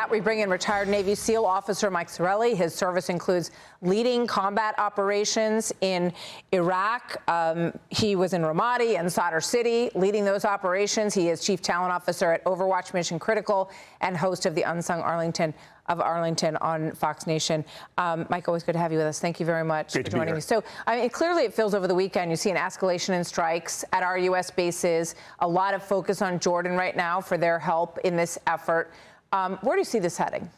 that, we bring in retired Navy SEAL officer Mike Sarraille. His service includes leading combat operations in Iraq. He was in Ramadi and Sadr City, leading those operations. He is chief talent officer at Overwatch Mission Critical and host of the Unsung Arlington on Fox Nation. Mike, always good to have you with us. Thank you very much for joining me. So, clearly it feels over the weekend, you see an escalation in strikes at our U.S. bases, a lot of focus on Jordan right now for their help in this effort. Where do you see this heading?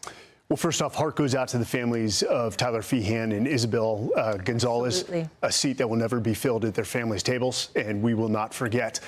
Well, first off, heart goes out to the families of Tyler Feehan and Isabel Gonzalez, Absolutely. A seat that will never be filled at their families' tables, and we will not forget.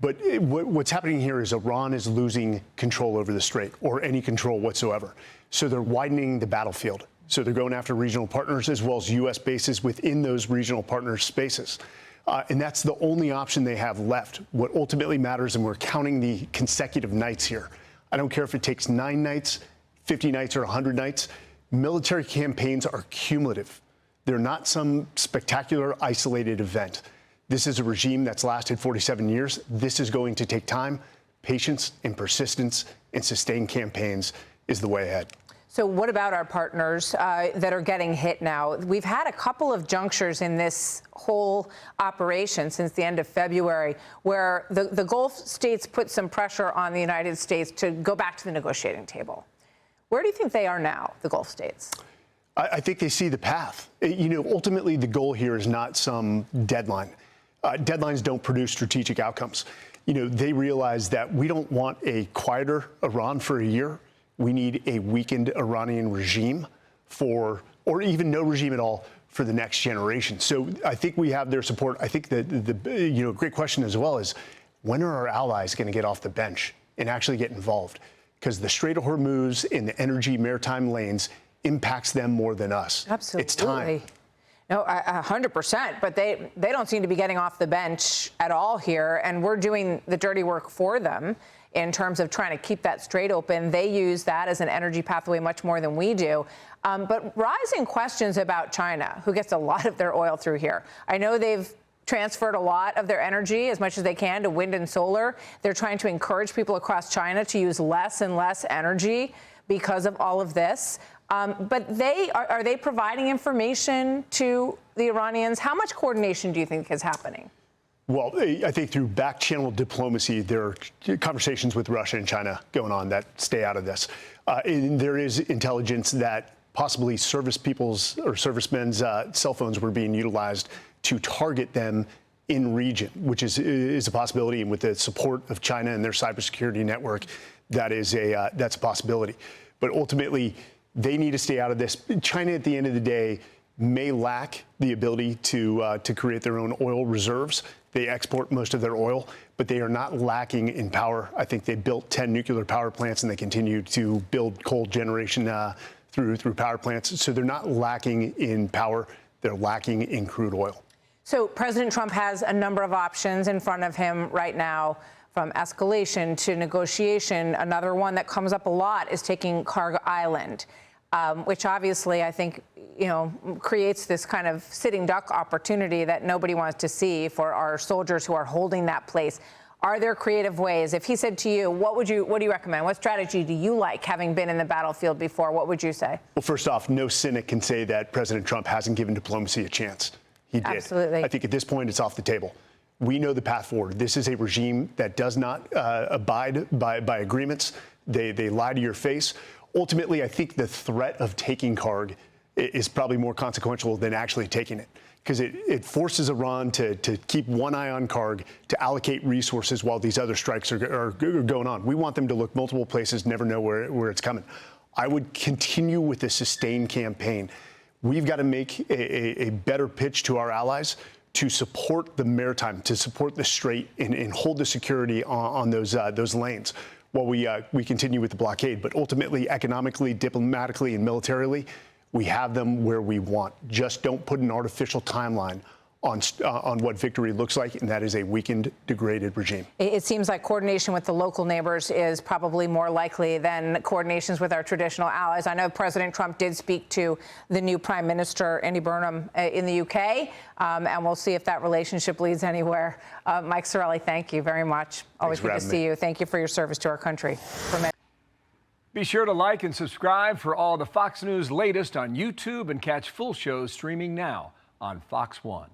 But what's happening here is Iran is losing control over the strait, or any control whatsoever. So they're widening the battlefield. So they're going after regional partners as well as U.S. bases within those regional partners' spaces. And that's the only option they have left. What ultimately matters, and we're counting the consecutive nights here. I don't care if it takes 9 nights, 50 nights, or 100 nights. Military campaigns are cumulative. They're not some spectacular, isolated event. This is a regime that's lasted 47 years. This is going to take time. Patience and persistence and sustained campaigns is the way ahead. So what about our partners that are getting hit now? We've had a couple of junctures in this whole operation since the end of February where the Gulf states put some pressure on the United States to go back to the negotiating table. Where do you think they are now, the Gulf states? I think they see the path. Ultimately, the goal here is not some deadline. Deadlines don't produce strategic outcomes. They realize that we don't want a quieter Iran for a year. We need a weakened Iranian regime or even no regime at all for the next generation. So I think we have their support. I think that the great question as well is, when are our allies going to get off the bench and actually get involved? Because the Strait of Hormuz and the energy maritime lanes impacts them more than us. Absolutely. It's time. No, 100%, but they don't seem to be getting off the bench at all here, and we're doing the dirty work for them in terms of trying to keep that strait open. They use that as an energy pathway much more than we do. But rising questions about China, who gets a lot of their oil through here. I know they've transferred a lot of their energy, as much as they can, to wind and solar. They're trying to encourage people across China to use less and less energy because of all of this. But are they providing information to the Iranians? How much coordination do you think is happening? Well, I think through back-channel diplomacy, there are conversations with Russia and China going on that stay out of this. And there is intelligence that possibly servicemen's cell phones were being utilized to target them in region, which is a possibility. And with the support of China and their cybersecurity network, that's a possibility. But ultimately, they need to stay out of this. China, at the end of the day, may lack the ability to create their own oil reserves. They export most of their oil, but they are not lacking in power. I think they built 10 nuclear power plants, and they continue to build coal generation through power plants. So they're not lacking in power. They're lacking in crude oil. So President Trump has a number of options in front of him right now, from escalation to negotiation. Another one that comes up a lot is taking Cargo Island, which obviously I think creates this kind of sitting duck opportunity that nobody wants to see for our soldiers who are holding that place. Are there creative ways? If he said to you, what do you recommend? What strategy do you like, having been in the battlefield before? What would you say? Well, first off, no cynic can say that President Trump hasn't given diplomacy a chance. He did. Absolutely. I think at this point it's off the table. We know the path forward. This is a regime that does not abide by agreements. They lie to your face. Ultimately, I think the threat of taking Karg is probably more consequential than actually taking it, because it forces Iran to keep one eye on Karg, to allocate resources while these other strikes are going on. We want them to look multiple places, never know where it's coming. I would continue with the sustained campaign. We've got to make a better pitch to our allies to support the maritime, to support the strait, and hold the security on those lanes while we continue with the blockade. But ultimately, economically, diplomatically, and militarily, we have them where we want. Just don't put an artificial timeline on what victory looks like, and that is a weakened, degraded regime. It seems like coordination with the local neighbors is probably more likely than coordinations with our traditional allies. I know President Trump did speak to the new Prime Minister, Andy Burnham, in the UK, and we'll see if that relationship leads anywhere. Mike Sarraille, thank you very much. Always good to see you. Thank you for your service to our country. Be sure to like and subscribe for all the Fox News latest on YouTube and catch full shows streaming now on Fox One.